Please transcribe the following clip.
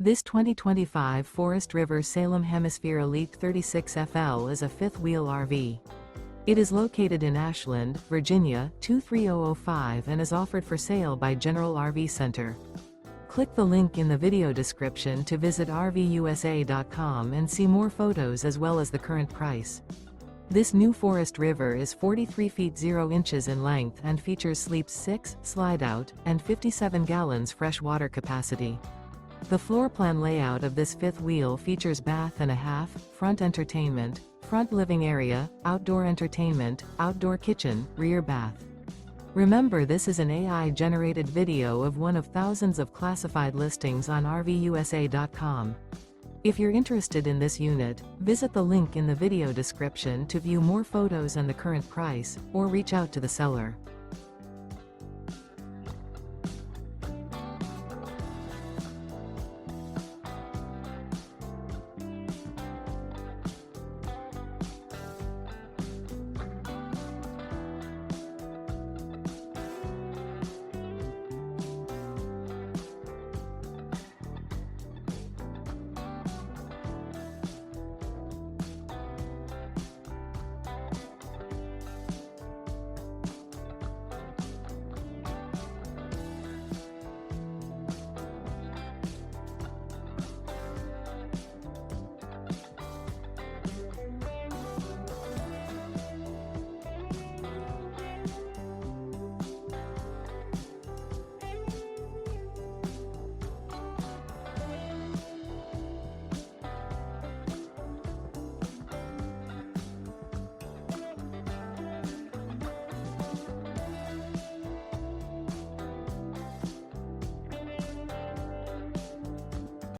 This 2025 Forest River Salem Hemisphere Elite 36FL is a fifth-wheel RV. It is located in Ashland, Virginia, 23005 and is offered for sale by General RV Center. Click the link in the video description to visit RVUSA.com and see more photos as well as the current price. This new Forest River is 43 feet 0 inches in length and features sleeps 6, slide-out, and 57 gallons fresh water capacity. The floor plan layout of this fifth wheel features bath and a half, front entertainment, front living area, outdoor entertainment, outdoor kitchen, rear bath. Remember, this is an AI-generated video of one of thousands of classified listings on RVUSA.com. If you're interested in this unit, visit the link in the video description to view more photos and the current price, or reach out to the seller.